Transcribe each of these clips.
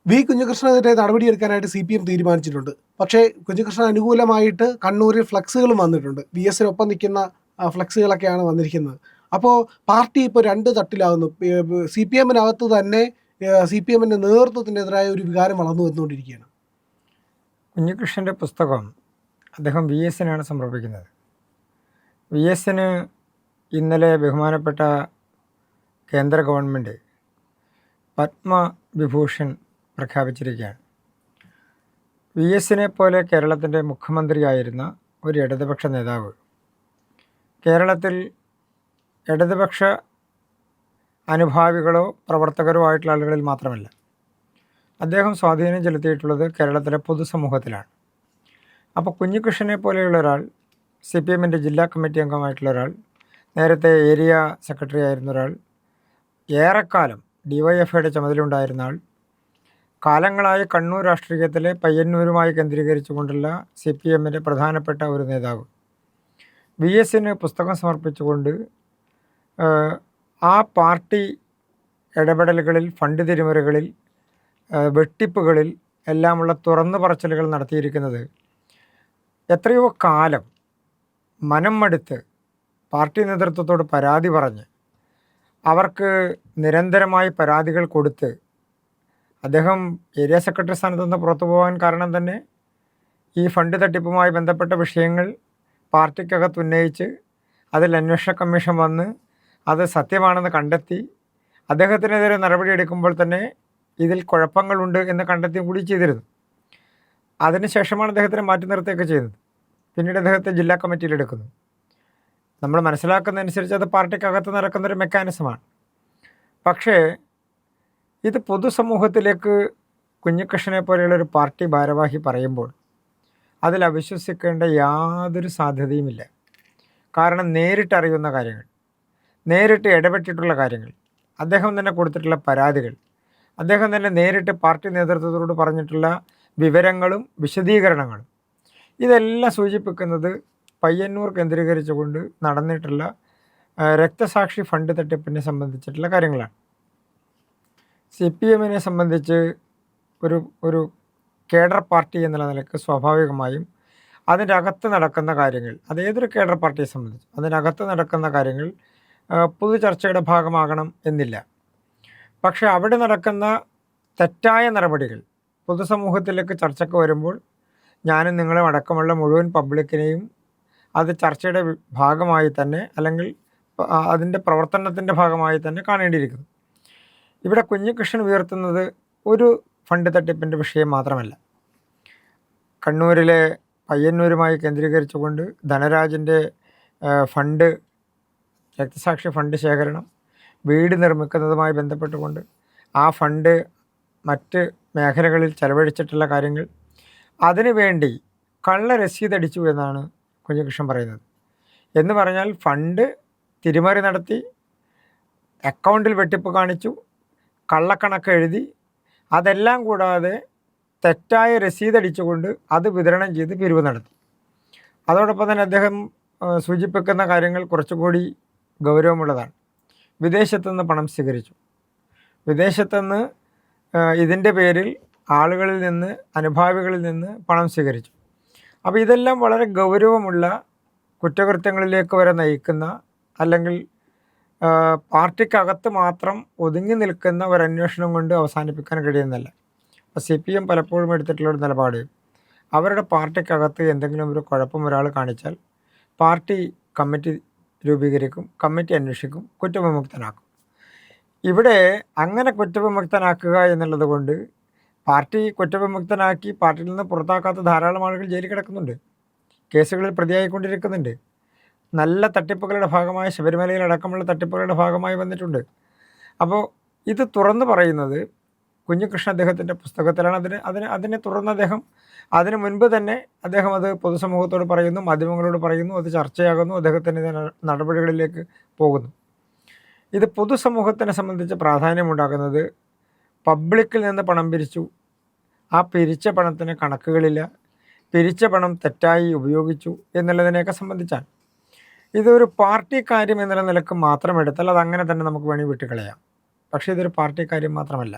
V കുഞ്ഞികൃഷ്ണനെതിരെ നടപടിയെടുക്കാനായിട്ട് CPM തീരുമാനിച്ചിട്ടുണ്ട്. പക്ഷേ കുഞ്ഞികൃഷ്ണൻ അനുകൂലമായിട്ട് കണ്ണൂരിൽ ഫ്ലക്സുകളും വന്നിട്ടുണ്ട്. VS-നൊപ്പം നിൽക്കുന്ന ഫ്ലക്സുകളൊക്കെയാണ് വന്നിരിക്കുന്നത്. അപ്പോൾ പാർട്ടി ഇപ്പോൾ രണ്ട് തട്ടിലാകുന്നു. CPM-നകത്ത് തന്നെ CPM-ൻ്റെ നേതൃത്വത്തിനെതിരായ ഒരു വികാരം വളർന്നു വന്നുകൊണ്ടിരിക്കുകയാണ്. കുഞ്ഞികൃഷ്ണൻ്റെ പുസ്തകം അദ്ദേഹം VS-നാണ് സമർപ്പിക്കുന്നത്. VS-ന് ഇന്നലെ ബഹുമാനപ്പെട്ട കേന്ദ്ര ഗവൺമെൻറ് പത്മവിഭൂഷൺ പ്രഖ്യാപിച്ചിരിക്കുകയാണ്. VS-നെ പോലെ കേരളത്തിൻ്റെ മുഖ്യമന്ത്രിയായിരുന്ന ഒരു ഇടതുപക്ഷ നേതാവ് കേരളത്തിൽ ഇടതുപക്ഷ അനുഭാവികളോ പ്രവർത്തകരോ ആയിട്ടുള്ള ആളുകളിൽ മാത്രമല്ല, അദ്ദേഹം സ്വാധീനം ചെലുത്തിയിട്ടുള്ളത് കേരളത്തിലെ പൊതുസമൂഹത്തിലാണ്. അപ്പോൾ കുഞ്ഞികൃഷ്ണനെ പോലെയുള്ള ഒരാൾ, CPM-ൻ്റെ ജില്ലാ കമ്മിറ്റി അംഗമായിട്ടുള്ള ഒരാൾ, നേരത്തെ ഏരിയ സെക്രട്ടറി ആയിരുന്ന ഒരാൾ, ഏറെക്കാലം DYFIയുടെ ചുമതലയുണ്ടായിരുന്ന ആൾ, കാലങ്ങളായി കണ്ണൂർ രാഷ്ട്രീയത്തിലെ പയ്യന്നൂരുമായി കേന്ദ്രീകരിച്ചുകൊണ്ടുള്ള CPM-ൻ്റെ പ്രധാനപ്പെട്ട ഒരു നേതാവ് VS-ന് പുസ്തകം സമർപ്പിച്ചുകൊണ്ട് ആ പാർട്ടി ഇടപെടലുകളിൽ, ഫണ്ട് തിരിമറികളിൽ, വെട്ടിപ്പുകളിൽ എല്ലാമുള്ള തുറന്നു പറച്ചിലുകൾ നടത്തിയിരിക്കുന്നത് എത്രയോ കാലം മനം മടുത്ത് പാർട്ടി നേതൃത്വത്തോട് പരാതി പറഞ്ഞ് അവർക്ക് നിരന്തരമായി പരാതികൾ കൊടുത്ത് അദ്ദേഹം ഏരിയ സെക്രട്ടറി സ്ഥാനത്ത് നിന്ന് പുറത്തു പോകാൻ കാരണം തന്നെ ഈ ഫണ്ട് തട്ടിപ്പുമായി ബന്ധപ്പെട്ട വിഷയങ്ങൾ പാർട്ടിക്കകത്ത് ഉന്നയിച്ച് അതിൽ അന്വേഷണ കമ്മീഷൻ വന്ന് അത് സത്യമാണെന്ന് കണ്ടെത്തി അദ്ദേഹത്തിനെതിരെ നടപടിയെടുക്കുമ്പോൾ തന്നെ ഇതിൽ കുഴപ്പങ്ങളുണ്ട് എന്ന് കണ്ടെത്തി കൂടി ചെയ്തിരുന്നു. അതിനുശേഷമാണ് അദ്ദേഹത്തിനെ മാറ്റി നിർത്തുകയൊക്കെ ചെയ്യുന്നത്. പിന്നീട് അദ്ദേഹത്തെ ജില്ലാ കമ്മിറ്റിയിലെടുക്കുന്നു. നമ്മൾ മനസ്സിലാക്കുന്നതനുസരിച്ച് അത് പാർട്ടിക്കകത്ത് നടക്കുന്നൊരു മെക്കാനിസമാണ്. പക്ഷേ ഇത് പൊതുസമൂഹത്തിലേക്ക് കുഞ്ഞികൃഷ്ണനെ പോലെയുള്ളൊരു പാർട്ടി ഭാരവാഹി പറയുമ്പോൾ അതിൽ അവിശ്വസിക്കേണ്ട യാതൊരു സാധ്യതയുമില്ല. കാരണം നേരിട്ടറിയുന്ന കാര്യങ്ങൾ, നേരിട്ട് ഇടപെട്ടിട്ടുള്ള കാര്യങ്ങൾ, അദ്ദേഹം തന്നെ കൊടുത്തിട്ടുള്ള പരാതികൾ, അദ്ദേഹം തന്നെ നേരിട്ട് പാർട്ടി നേതൃത്വത്തോട് പറഞ്ഞിട്ടുള്ള വിവരങ്ങളും വിശദീകരണങ്ങളും, ഇതെല്ലാം സൂചിപ്പിക്കുന്നത് പയ്യന്നൂർ കേന്ദ്രീകരിച്ചുകൊണ്ട് നടന്നിട്ടുള്ള രക്തസാക്ഷി ഫണ്ട് തട്ടിപ്പിനെ സംബന്ധിച്ചിട്ടുള്ള കാര്യങ്ങളാണ്. CPM-നെ സംബന്ധിച്ച് ഒരു കേഡർ പാർട്ടി എന്നുള്ള നിലയ്ക്ക് സ്വാഭാവികമായും അതിൻ്റെ അകത്ത് നടക്കുന്ന കാര്യങ്ങൾ, അത് ഏതൊരു കേഡർ പാർട്ടിയെ സംബന്ധിച്ച് അതിനകത്ത് നടക്കുന്ന കാര്യങ്ങൾ പൊതു ചർച്ചയുടെ ഭാഗമാകണം എന്നില്ല. പക്ഷേ അവിടെ നടക്കുന്ന തെറ്റായ നടപടികൾ പൊതുസമൂഹത്തിലേക്ക് ചർച്ചയ്ക്ക് വരുമ്പോൾ ഞാനും നിങ്ങളും അടക്കമുള്ള മുഴുവൻ പബ്ലിക്കിനെയും അത് ചർച്ചയുടെ ഭാഗമായി തന്നെ, അല്ലെങ്കിൽ അതിൻ്റെ പ്രവർത്തനത്തിൻ്റെ ഭാഗമായി തന്നെ കാണേണ്ടിയിരിക്കുന്നു. ഇവിടെ കുഞ്ഞികൃഷ്ണൻ ഉയർത്തുന്നത് ഒരു ഫണ്ട് തട്ടിപ്പിൻ്റെ വിഷയം മാത്രമല്ല. കണ്ണൂരിലെ പയ്യന്നൂരുമായി കേന്ദ്രീകരിച്ചുകൊണ്ട് ധനരാജിൻ്റെ ഫണ്ട്, രക്തസാക്ഷി ഫണ്ട് ശേഖരണം, വീട് നിർമ്മിക്കുന്നതുമായി ബന്ധപ്പെട്ടുകൊണ്ട് ആ ഫണ്ട് മറ്റ് മേഖലകളിൽ ചെലവഴിച്ചിട്ടുള്ള കാര്യങ്ങൾ, അതിനുവേണ്ടി കള്ള രസീത് അടിച്ചു എന്നാണ് കുഞ്ഞികൃഷ്ണൻ പറയുന്നത്. എന്ന് പറഞ്ഞാൽ ഫണ്ട് തിരിമറി നടത്തി, അക്കൗണ്ടിൽ വെട്ടിപ്പ് കാണിച്ചു, കള്ളക്കണക്ക് എഴുതി, അതെല്ലാം കൂടാതെ തെറ്റായ രസീത് അടിച്ചുകൊണ്ട് അത് വിതരണം ചെയ്ത് പിരിവ് നടത്തി. അതോടൊപ്പം തന്നെ അദ്ദേഹം സൂചിപ്പിക്കുന്ന കാര്യങ്ങൾ കുറച്ചുകൂടി ഗൗരവമുള്ളതാണ്. വിദേശത്തുനിന്ന് പണം സ്വീകരിച്ചു, വിദേശത്തുനിന്ന് ഇതിൻ്റെ പേരിൽ ആളുകളിൽ നിന്ന്, അനുഭാവികളിൽ നിന്ന് പണം സ്വീകരിച്ചു. അപ്പോൾ ഇതെല്ലാം വളരെ ഗൗരവമുള്ള കുറ്റകൃത്യങ്ങളിലേക്ക് വരെ നയിക്കുന്ന, അല്ലെങ്കിൽ പാർട്ടിക്കകത്ത് മാത്രം ഒതുങ്ങി നിൽക്കുന്ന ഒരു അന്വേഷണം കൊണ്ട് അവസാനിപ്പിക്കാൻ കഴിയുന്നതല്ല. അപ്പോൾ CPM പലപ്പോഴും എടുത്തിട്ടുള്ളൊരു നിലപാട്, അവരുടെ പാർട്ടിക്കകത്ത് എന്തെങ്കിലും ഒരു കുഴപ്പം ഒരാൾ കാണിച്ചാൽ പാർട്ടി കമ്മിറ്റി രൂപീകരിക്കും, കമ്മിറ്റി അന്വേഷിക്കും, കുറ്റവിമുക്തനാക്കും. ഇവിടെ അങ്ങനെ കുറ്റവിമുക്തനാക്കുക എന്നുള്ളത് കൊണ്ട് പാർട്ടി കുറ്റവിമുക്തനാക്കി പാർട്ടിയിൽ നിന്ന് പുറത്താക്കാത്ത ധാരാളം ആളുകൾ ജയിലിൽ കിടക്കുന്നുണ്ട്, കേസുകളിൽ പ്രതിയായിക്കൊണ്ടിരിക്കുന്നുണ്ട്. നല്ല തട്ടിപ്പുകളുടെ ഭാഗമായ ശബരിമലയിൽ അടക്കമുള്ള തട്ടിപ്പുകളുടെ ഭാഗമായി വന്നിട്ടുണ്ട്. അപ്പോൾ ഇത് തുറന്നു പറയുന്നത് കുഞ്ഞികൃഷ്ണൻ അദ്ദേഹത്തിൻ്റെ പുസ്തകത്തിലാണ്. അതിനെ തുറന്ന് അദ്ദേഹം അതിനു മുൻപ് തന്നെ അദ്ദേഹം അത് പൊതുസമൂഹത്തോട് പറയുന്നു, മാധ്യമങ്ങളോട് പറയുന്നു, അത് ചർച്ചയാകുന്നു, അദ്ദേഹത്തിൻ്റെ നടപടികളിലേക്ക് പോകുന്നു. ഇത് പൊതുസമൂഹത്തിനെ സംബന്ധിച്ച് പ്രാധാന്യമുണ്ടാക്കുന്നത് പബ്ലിക്കിൽ നിന്ന് പണം പിരിച്ചു, ആ പിരിച്ച പണത്തിന് കണക്കുകളില്ല, പിരിച്ച പണം തെറ്റായി ഉപയോഗിച്ചു എന്നുള്ളതിനെയൊക്കെ സംബന്ധിച്ചാണ്. ഇതൊരു പാർട്ടി കാര്യം എന്നുള്ള നിലക്ക് മാത്രം എടുത്താൽ അതങ്ങനെ തന്നെ നമുക്ക് വേണമെങ്കിൽ വിട്ടുകളയാം. പക്ഷേ ഇതൊരു പാർട്ടി കാര്യം മാത്രമല്ല.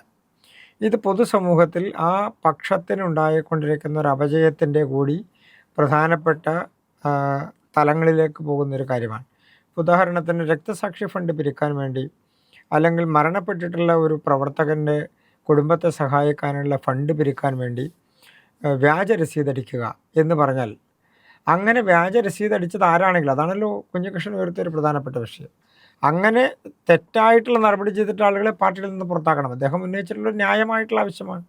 ഇത് പൊതുസമൂഹത്തിൽ ആ പക്ഷത്തിനുണ്ടായിക്കൊണ്ടിരിക്കുന്ന ഒരു അപജയത്തിൻ്റെ കൂടി പ്രധാനപ്പെട്ട ആ, തലങ്ങളിലേക്ക് പോകുന്നൊരു കാര്യമാണ്. ഉദാഹരണത്തിന് രക്തസാക്ഷി ഫണ്ട് പിരിക്കാൻ വേണ്ടി അല്ലെങ്കിൽ മരണപ്പെട്ടിട്ടുള്ള ഒരു പ്രവർത്തകൻ്റെ കുടുംബത്തെ സഹായിക്കാനുള്ള ഫണ്ട് പിരിക്കാൻ വേണ്ടി വ്യാജ രസീതടിക്കുക എന്ന് പറഞ്ഞാൽ, അങ്ങനെ വ്യാജ രസീതടിച്ചത് ആരാണെങ്കിലും, അതാണല്ലോ കുഞ്ഞികൃഷ്ണൻ ഉയർത്തിയ ഒരു പ്രധാനപ്പെട്ട വിഷയം. അങ്ങനെ തെറ്റായിട്ടുള്ള നടപടി ചെയ്തിട്ട് ആളുകളെ പാർട്ടിയിൽ നിന്ന് പുറത്താക്കണം. അദ്ദേഹം ഉന്നയിച്ചിട്ടുള്ള ഒരു ന്യായമായിട്ടുള്ള ആവശ്യമാണ്.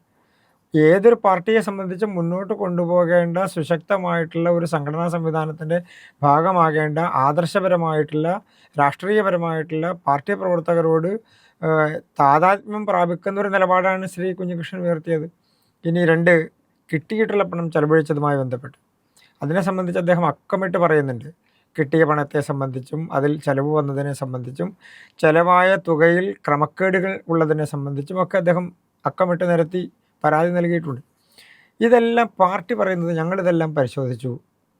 ഏതൊരു പാർട്ടിയെ സംബന്ധിച്ചും മുന്നോട്ട് കൊണ്ടുപോകേണ്ട സുശക്തമായിട്ടുള്ള ഒരു സംഘടനാ സംവിധാനത്തിൻ്റെ ഭാഗമാകേണ്ട ആദർശപരമായിട്ടുള്ള രാഷ്ട്രീയപരമായിട്ടുള്ള പാർട്ടി പ്രവർത്തകരോട് താതാത്മ്യം പ്രാപിക്കുന്ന ഒരു നിലപാടാണ് ശ്രീ കുഞ്ഞികൃഷ്ണൻ ഉയർത്തിയത്. ഇനി 2, കിട്ടിയിട്ടുള്ള പണം ചെലവഴിച്ചതുമായി ബന്ധപ്പെട്ട് അതിനെ സംബന്ധിച്ച് അദ്ദേഹം അക്കമിട്ട് പറയുന്നുണ്ട്. കിട്ടിയ പണത്തെ സംബന്ധിച്ചും അതിൽ ചെലവ് വന്നതിനെ സംബന്ധിച്ചും ചെലവായ തുകയിൽ ക്രമക്കേടുകൾ ഉള്ളതിനെ സംബന്ധിച്ചും ഒക്കെ അദ്ദേഹം അക്കമിട്ട് നിരത്തി പരാതി നൽകിയിട്ടുണ്ട്. ഇതെല്ലാം പാർട്ടി പറയുന്നത് ഞങ്ങളിതെല്ലാം പരിശോധിച്ചു,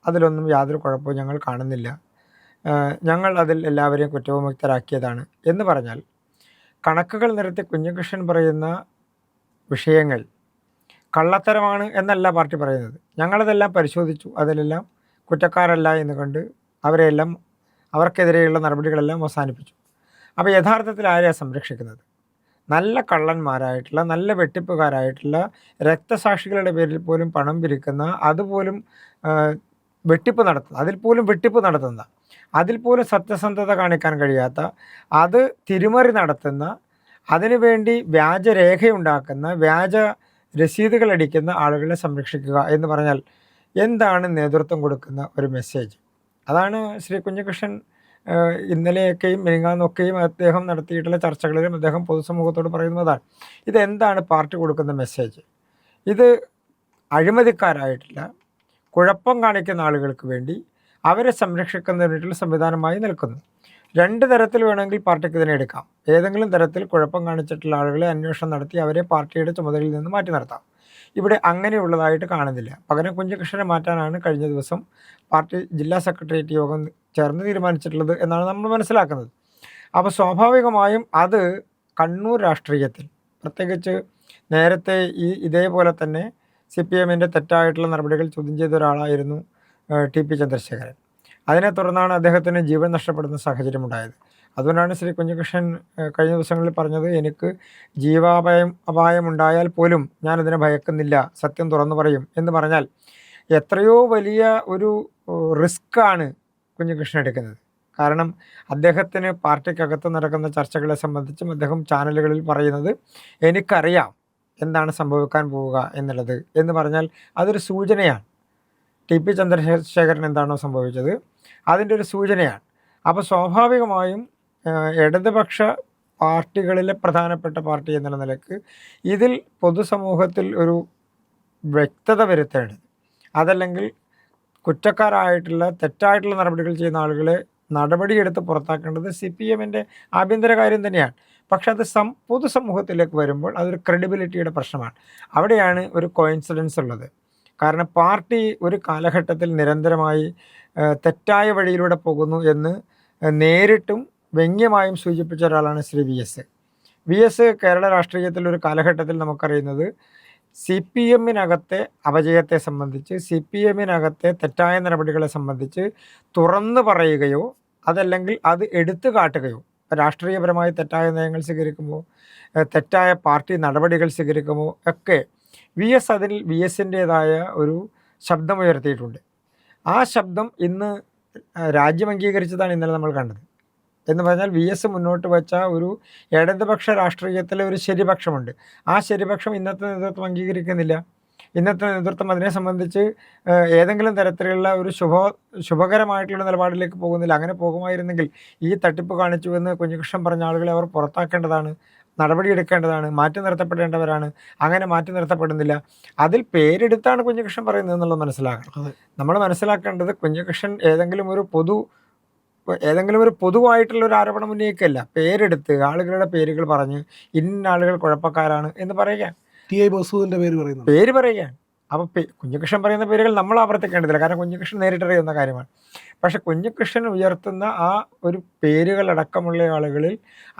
അതിലൊന്നും യാതൊരു കുഴപ്പവും ഞങ്ങൾ കാണുന്നില്ല, ഞങ്ങൾ അതിൽ എല്ലാവരെയും കുറ്റവിമുക്തരാക്കിയതാണ് എന്ന് പറഞ്ഞാൽ, കണക്കുകൾ നിരത്തി കുഞ്ഞികൃഷ്ണൻ പറയുന്ന വിഷയങ്ങൾ കള്ളത്തരമാണ് എന്നല്ല പാർട്ടി പറയുന്നത്. ഞങ്ങളതെല്ലാം പരിശോധിച്ചു, അതിലെല്ലാം കുറ്റക്കാരല്ല എന്ന് കണ്ട് അവരെല്ലാം അവർക്കെതിരെയുള്ള നടപടികളെല്ലാം അവസാനിപ്പിച്ചു. അപ്പോൾ യഥാർത്ഥത്തിൽ ആരെയാണ് സംരക്ഷിക്കുന്നത്? നല്ല കള്ളന്മാരായിട്ടുള്ള, നല്ല വെട്ടിപ്പുകാരായിട്ടുള്ള, രക്തസാക്ഷികളുടെ പേരിൽ പോലും പണം പിരിക്കുന്ന, അതുപോലും വെട്ടിപ്പ് നടത്തുന്ന, അതിൽ പോലും സത്യസന്ധത കാണിക്കാൻ കഴിയാത്ത, അത് തിരിമറി നടത്തുന്ന, അതിനുവേണ്ടി വ്യാജരേഖയുണ്ടാക്കുന്ന, വ്യാജ രസീതുകൾ അടിക്കുന്ന ആളുകളെ സംരക്ഷിക്കുക എന്ന് പറഞ്ഞാൽ എന്താണ് നേതൃത്വം കൊടുക്കുന്ന ഒരു മെസ്സേജ്? അതാണ് ശ്രീ കുഞ്ഞികൃഷ്ണൻ ഇന്നലെയൊക്കെയും മിനിങ്ങാന്നൊക്കെയും അദ്ദേഹം നടത്തിയിട്ടുള്ള ചർച്ചകളിലും അദ്ദേഹം പൊതുസമൂഹത്തോട് പറയുന്നതാണ്. ഇതെന്താണ് പാർട്ടി കൊടുക്കുന്ന മെസ്സേജ്? ഇത് അഴിമതിക്കാരായിട്ടുള്ള, കുഴപ്പം കാണിക്കുന്ന ആളുകൾക്ക് വേണ്ടി അവരെ സംരക്ഷിക്കുന്നതിനുള്ള സംവിധാനമായി നിൽക്കുന്നു. 2 തരത്തിൽ വേണമെങ്കിൽ പാർട്ടിക്ക് ഇതിനെ എടുക്കാം. ഏതെങ്കിലും തരത്തിൽ കുഴപ്പം കാണിച്ചിട്ടുള്ള ആളുകളെ അന്വേഷണം നടത്തി അവരെ പാർട്ടിയുടെ ചുമതലയിൽ നിന്ന് മാറ്റി നിർത്താം. ഇവിടെ അങ്ങനെയുള്ളതായിട്ട് കാണുന്നില്ല. പകരം കുഞ്ഞികൃഷ്ണനെ മാറ്റാനാണ് കഴിഞ്ഞ ദിവസം പാർട്ടി ജില്ലാ സെക്രട്ടേറിയറ്റ് യോഗം ചേർന്ന് തീരുമാനിച്ചിട്ടുള്ളത് എന്നാണ് നമ്മൾ മനസ്സിലാക്കുന്നത്. അപ്പോൾ സ്വാഭാവികമായും അത് കണ്ണൂർ രാഷ്ട്രീയത്തിൽ, പ്രത്യേകിച്ച് നേരത്തെ ഇതേപോലെ തന്നെ CPM-ൻ്റെ തെറ്റായിട്ടുള്ള നടപടികൾ ചോദ്യം ചെയ്ത ഒരാളായിരുന്നു TP ചന്ദ്രശേഖരൻ. അതിനെ തുടർന്നാണ് അദ്ദേഹത്തിന് ജീവൻ നഷ്ടപ്പെടുന്ന സാഹചര്യം ഉണ്ടായത്. അതുകൊണ്ടാണ് ശ്രീ കുഞ്ഞികൃഷ്ണൻ കഴിഞ്ഞ ദിവസങ്ങളിൽ പറഞ്ഞത്, എനിക്ക് അപായം ഉണ്ടായാൽ പോലും ഞാനതിനെ ഭയക്കുന്നില്ല, സത്യം തുറന്നു പറയും എന്ന് പറഞ്ഞാൽ എത്രയോ വലിയ ഒരു റിസ്ക്കാണ് കുഞ്ഞികൃഷ്ണൻ എടുക്കുന്നത്. കാരണം അദ്ദേഹത്തിന് പാർട്ടിക്കകത്ത് നടക്കുന്ന ചർച്ചകളെ സംബന്ധിച്ചും അദ്ദേഹം ചാനലുകളിൽ പറയുന്നത്, എനിക്കറിയാം എന്താണ് സംഭവിക്കാൻ പോവുക എന്നുള്ളത് എന്ന് പറഞ്ഞാൽ അതൊരു സൂചനയാണ്. TP ചന്ദ്രശേഖരൻ എന്താണോ സംഭവിച്ചത് അതിൻ്റെ ഒരു സൂചനയാണ്. അപ്പോൾ സ്വാഭാവികമായും ഇടതുപക്ഷ പാർട്ടികളിലെ പ്രധാനപ്പെട്ട പാർട്ടി എന്നുള്ള നിലക്ക് ഇതിൽ പൊതുസമൂഹത്തിൽ ഒരു വ്യക്തത വരുത്തേണ്ടത്, അതല്ലെങ്കിൽ കുറ്റക്കാരായിട്ടുള്ള തെറ്റായിട്ടുള്ള നടപടികൾ ചെയ്യുന്ന ആളുകളെ നടപടിയെടുത്ത് പുറത്താക്കേണ്ടത് CPM-ൻ്റെ ആഭ്യന്തര കാര്യം തന്നെയാണ്. പക്ഷെ അത് പൊതുസമൂഹത്തിലേക്ക് വരുമ്പോൾ അതൊരു ക്രെഡിബിലിറ്റിയുടെ പ്രശ്നമാണ്. അവിടെയാണ് ഒരു കോയിൻസിഡൻസ് ഉള്ളത്. കാരണം പാർട്ടി ഒരു കാലഘട്ടത്തിൽ നിരന്തരമായി തെറ്റായ വഴിയിലൂടെ പോകുന്നു എന്ന് നേരിട്ടും വ്യംഗ്യമായും സൂചിപ്പിച്ച ഒരാളാണ് ശ്രീ VS. കേരള രാഷ്ട്രീയത്തിൽ ഒരു കാലഘട്ടത്തിൽ നമുക്കറിയുന്നത് CPM-നകത്തെ അപജയത്തെ സംബന്ധിച്ച്, CPM-നകത്തെ തെറ്റായ നടപടികളെ സംബന്ധിച്ച് തുറന്നു പറയുകയോ അതല്ലെങ്കിൽ അത് എടുത്തു കാട്ടുകയോ, രാഷ്ട്രീയപരമായി തെറ്റായ നയങ്ങൾ സ്വീകരിക്കുമോ, തെറ്റായ പാർട്ടി നടപടികൾ സ്വീകരിക്കുമോ ഒക്കെ അതിൽ VS-ൻ്റേതായ ഒരു ശബ്ദമുയർത്തിയിട്ടുണ്ട്. ആ ശബ്ദം ഇന്ന് രാജ്യം അംഗീകരിച്ചതാണ് ഇന്നലെ നമ്മൾ കണ്ടത്. എന്ന് പറഞ്ഞാൽ VS മുന്നോട്ട് വെച്ച ഒരു ഇടതുപക്ഷ രാഷ്ട്രീയത്തിലെ ഒരു ശരിപക്ഷമുണ്ട്. ആ ശരിപക്ഷം ഇന്നത്തെ നേതൃത്വം അംഗീകരിക്കുന്നില്ല. ഇന്നത്തെ നേതൃത്വം അതിനെ സംബന്ധിച്ച് ഏതെങ്കിലും തരത്തിലുള്ള ഒരു ശുഭകരമായിട്ടുള്ള നിലപാടിലേക്ക് പോകുന്നില്ല. അങ്ങനെ പോകുമായിരുന്നെങ്കിൽ ഈ തട്ടിപ്പ് കാണിച്ചു എന്ന് കുഞ്ഞികൃഷ്ണൻ പറഞ്ഞ ആളുകളെ അവർ പുറത്താക്കേണ്ടതാണ്, നടപടിയെടുക്കേണ്ടതാണ്, മാറ്റി നിർത്തപ്പെടേണ്ടവരാണ്. അങ്ങനെ മാറ്റി നിർത്തപ്പെടുന്നില്ല. അതിൽ പേരെടുത്താണ് കുഞ്ഞികൃഷ്ണൻ പറയുന്നത് എന്നുള്ളത് മനസ്സിലാക്കണം. നമ്മൾ മനസ്സിലാക്കേണ്ടത് കുഞ്ഞികൃഷ്ണൻ ഏതെങ്കിലും ഒരു പൊതുവായിട്ടുള്ള ഒരു ആരോപണം ഉന്നയിക്കല്ല, പേരെടുത്ത് ആളുകളുടെ പേരുകൾ പറഞ്ഞ് ഇന്ന ആളുകൾ കുഴപ്പക്കാരാണ് എന്ന് പറയുക, TI ബസുവിൻ്റെ പേര് പറയുകയാണ്. അപ്പോൾ കുഞ്ഞികൃഷ്ണൻ പറയുന്ന പേരുകൾ നമ്മൾ ആവർത്തിക്കേണ്ടതില്ല, കാരണം കുഞ്ഞികൃഷ്ണൻ നേരിട്ടറിയുന്ന കാര്യമാണ്. പക്ഷെ കുഞ്ഞികൃഷ്ണൻ ഉയർത്തുന്ന ആ ഒരു പേരുകളടക്കമുള്ള ആളുകളിൽ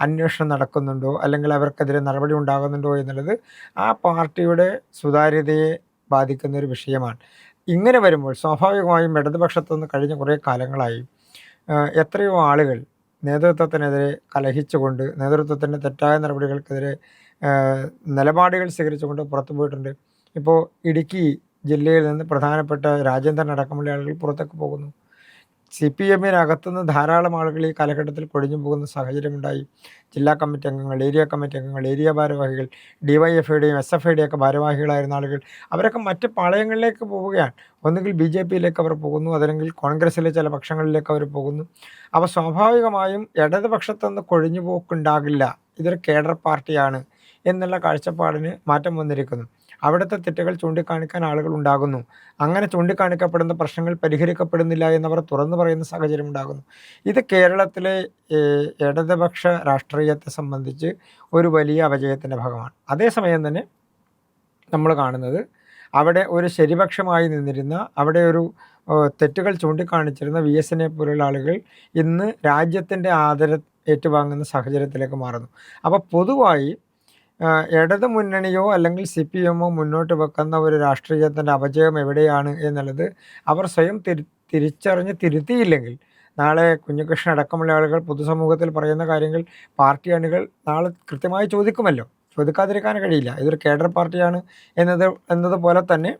അന്വേഷണം നടക്കുന്നുണ്ടോ, അല്ലെങ്കിൽ അവർക്കെതിരെ നടപടി ഉണ്ടാകുന്നുണ്ടോ എന്നുള്ളത് ആ പാർട്ടിയുടെ സുതാര്യതയെ ബാധിക്കുന്ന ഒരു വിഷയമാണ്. ഇങ്ങനെ വരുമ്പോൾ സ്വാഭാവികമായും ഇടതുപക്ഷത്തുനിന്ന് കഴിഞ്ഞ കുറേ കാലങ്ങളായി എത്രയോ ആളുകൾ നേതൃത്വത്തിനെതിരെ കലഹിച്ചുകൊണ്ട്, നേതൃത്വത്തിൻ്റെ തെറ്റായ നടപടികൾക്കെതിരെ നിലപാടുകൾ സ്വീകരിച്ചുകൊണ്ട് പുറത്തു പോയിട്ടുണ്ട്. ഇപ്പോൾ ഇടുക്കി ജില്ലയിൽ നിന്ന് പ്രധാനപ്പെട്ട രാജേന്ദ്രൻ അടക്കമുള്ള ആളുകൾ പുറത്തേക്ക് പോകുന്നു. CPM-നകത്തുനിന്ന് ധാരാളം ആളുകൾ ഈ കാലഘട്ടത്തിൽ കൊഴിഞ്ഞു പോകുന്ന സാഹചര്യമുണ്ടായി. ജില്ലാ കമ്മിറ്റി അംഗങ്ങൾ, ഏരിയ കമ്മിറ്റി അംഗങ്ങൾ, ഏരിയ ഭാരവാഹികൾ, DYFIയുടെയും SFIയുടെയും ഒക്കെ ഭാരവാഹികളായിരുന്ന ആളുകൾ, അവരൊക്കെ മറ്റ് പാളയങ്ങളിലേക്ക് പോവുകയാണ്. ഒന്നുകിൽ BJPയിലേക്ക് അവർ പോകുന്നു, അതല്ലെങ്കിൽ കോൺഗ്രസ്സിലെ ചില പക്ഷങ്ങളിലേക്ക് അവർ പോകുന്നു. അപ്പോൾ സ്വാഭാവികമായും ഇടതുപക്ഷത്തുനിന്ന് കൊഴിഞ്ഞു പോക്കുണ്ടാകില്ല, ഇതൊരു കേഡർ പാർട്ടിയാണ് എന്നുള്ള കാഴ്ചപ്പാടിന് മാറ്റം വന്നിരിക്കുന്നു. അവിടുത്തെ തെറ്റുകൾ ചൂണ്ടിക്കാണിക്കാൻ ആളുകൾ ഉണ്ടാകുന്നു. അങ്ങനെ ചൂണ്ടിക്കാണിക്കപ്പെടുന്ന പ്രശ്നങ്ങൾ പരിഹരിക്കപ്പെടുന്നില്ല എന്നവർ തുറന്നു പറയുന്ന സാഹചര്യം ഉണ്ടാകുന്നു. ഇത് കേരളത്തിലെ ഇടതുപക്ഷ രാഷ്ട്രീയത്തെ സംബന്ധിച്ച് ഒരു വലിയ അപജയത്തിൻ്റെ ഭാഗമാണ്. അതേസമയം തന്നെ നമ്മൾ കാണുന്നത് അവിടെ ഒരു ശരിപക്ഷമായി നിന്നിരുന്ന, അവിടെ ഒരു തെറ്റുകൾ ചൂണ്ടിക്കാണിച്ചിരുന്ന VSനെ പോലുള്ള ആളുകൾ ഇന്ന് രാജ്യത്തിൻ്റെ ആദരം ഏറ്റുവാങ്ങുന്ന സാഹചര്യത്തിലേക്ക് മാറുന്നു. അപ്പോൾ പൊതുവായി ഇടതു മുന്നണിയോ അല്ലെങ്കിൽ CPM-ഓ മുന്നോട്ട് വെക്കുന്ന ഒരു രാഷ്ട്രീയത്തിൻ്റെ അപജയം എവിടെയാണ് എന്നുള്ളത് അവർ സ്വയം തിരിച്ചറിഞ്ഞ് തിരുത്തിയില്ലെങ്കിൽ നാളെ കുഞ്ഞികൃഷ്ണൻ അടക്കമുള്ള ആളുകൾ പൊതുസമൂഹത്തിൽ പറയുന്ന കാര്യങ്ങൾ പാർട്ടി അണികൾ നാളെ കൃത്യമായി ചോദിക്കുമല്ലോ. ചോദിക്കാതിരിക്കാൻ കഴിയില്ല. ഇതൊരു കേഡർ പാർട്ടിയാണ് എന്നതുപോലെ തന്നെ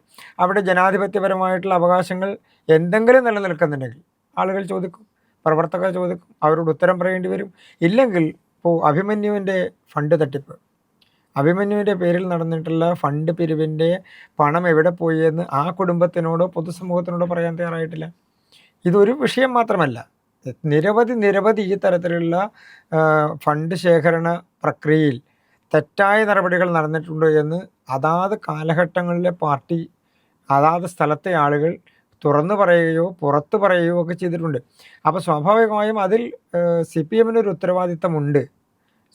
അവിടെ ജനാധിപത്യപരമായിട്ടുള്ള അവകാശങ്ങൾ എന്തെങ്കിലും നിലനിൽക്കുന്നുണ്ടെങ്കിൽ ആളുകൾ ചോദിക്കും, പ്രവർത്തകർ ചോദിക്കും, അവരോട് ഉത്തരം പറയേണ്ടി വരും. ഇല്ലെങ്കിൽ ഇപ്പോൾ അഭിമന്യുവിൻ്റെ ഫണ്ട് തട്ടിപ്പ്, അഭിമന്യുവിൻ്റെ പേരിൽ നടന്നിട്ടുള്ള ഫണ്ട് പിരിവിൻ്റെ പണം എവിടെ പോയി എന്ന് ആ കുടുംബത്തിനോടോ പൊതുസമൂഹത്തിനോടോ പറയാൻ തയ്യാറായിട്ടില്ല. ഇതൊരു വിഷയം മാത്രമല്ല, നിരവധി ഈ തരത്തിലുള്ള ഫണ്ട് ശേഖരണ പ്രക്രിയയിൽ തെറ്റായ നടപടികൾ നടന്നിട്ടുണ്ട് എന്ന് അതാത് കാലഘട്ടങ്ങളിലെ പാർട്ടി, അതാത് സ്ഥലത്തെ ആളുകൾ തുറന്നു പറയുകയോ പുറത്ത് പറയുകയോ ഒക്കെ ചെയ്തിട്ടുണ്ട്. അപ്പോൾ സ്വാഭാവികമായും അതിൽ CPM-ന് ഉത്തരവാദിത്തമുണ്ട്,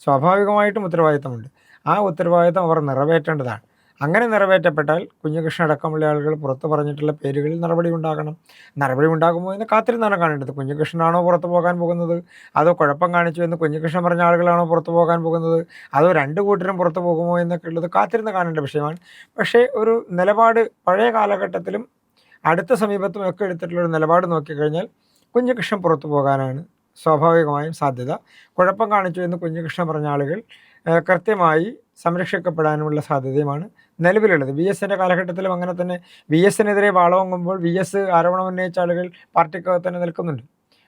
സ്വാഭാവികമായിട്ടും ഉത്തരവാദിത്തമുണ്ട്. ആ ഉത്തരവാദിത്തം അവർ നിറവേറ്റേണ്ടതാണ്. അങ്ങനെ നിറവേറ്റപ്പെട്ടാൽ കുഞ്ഞികൃഷ്ണൻ അടക്കമുള്ള ആളുകൾ പുറത്ത് പറഞ്ഞിട്ടുള്ള പേരുകളിൽ നടപടി ഉണ്ടാകണം. നടപടി ഉണ്ടാകുമോ എന്ന് കാത്തിരുന്നാണ് കാണേണ്ടത്. കുഞ്ഞികൃഷ്ണനാണോ പുറത്ത് പോകാൻ പോകുന്നത്, അതോ കുഴപ്പം കാണിച്ചു എന്ന് കുഞ്ഞികൃഷ്ണൻ പറഞ്ഞ ആളുകളാണോ പുറത്ത് പോകാൻ പോകുന്നത്, അതോ രണ്ട് കൂട്ടരും പുറത്ത് പോകുമോ എന്നൊക്കെ ഉള്ളത് കാത്തിരുന്ന് കാണേണ്ട വിഷയമാണ്. പക്ഷേ ഒരു നിലപാട് പഴയ കാലഘട്ടത്തിലും അടുത്ത സമീപത്തും ഒക്കെ എടുത്തിട്ടുള്ളൊരു നിലപാട് നോക്കിക്കഴിഞ്ഞാൽ കുഞ്ഞികൃഷ്ണൻ പുറത്തു പോകാനാണ് സ്വാഭാവികമായും സാധ്യത. കുഴപ്പം കാണിച്ചു എന്ന് കുഞ്ഞികൃഷ്ണൻ പറഞ്ഞ ആളുകൾ കൃത്യമായി സംരക്ഷിക്കപ്പെടാനുമുള്ള സാധ്യതയുമാണ് നിലവിലുള്ളത്. VSൻ്റെ കാലഘട്ടത്തിലും അങ്ങനെ തന്നെ. VSനെതിരെ വാളവങ്ങുമ്പോൾ VS ആരോപണം ഉന്നയിച്ച ആളുകൾ പാർട്ടിക്കകത്ത് തന്നെ നിൽക്കുന്നുണ്ട്.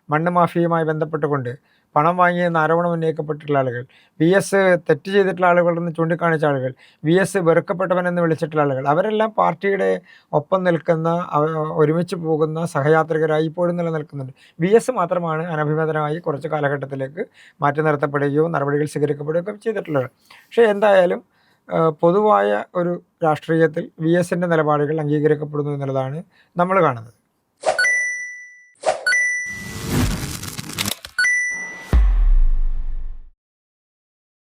മണ്ണ് മാഫിയയുമായി ബന്ധപ്പെട്ടുകൊണ്ട് പണം വാങ്ങിയെന്ന് ആരോപണം ഉന്നയിക്കപ്പെട്ടിട്ടുള്ള ആളുകൾ, VS തെറ്റ് ചെയ്തിട്ടുള്ള ആളുകളെന്ന് ചൂണ്ടിക്കാണിച്ച ആളുകൾ, VS വെറുക്കപ്പെട്ടവനെന്ന് വിളിച്ചിട്ടുള്ള ആളുകൾ, അവരെല്ലാം പാർട്ടിയുടെ ഒപ്പം നിൽക്കുന്ന, ഒരുമിച്ച് പോകുന്ന സഹയാത്രികരായി ഇപ്പോഴും നിലനിൽക്കുന്നുണ്ട്. VS മാത്രമാണ് അനഭിമതനായി കുറച്ച് കാലഘട്ടത്തിലേക്ക് മാറ്റി നിർത്തപ്പെടുകയോ നടപടികൾ സ്വീകരിക്കപ്പെടുകയോ ചെയ്തിട്ടുള്ളത്. പക്ഷേ എന്തായാലും പൊതുവായ ഒരു രാഷ്ട്രീയത്തിൽ VSൻ്റെ നിലപാടുകൾ അംഗീകരിക്കപ്പെടുന്നു എന്നുള്ളതാണ് നമ്മൾ കാണുന്നത്.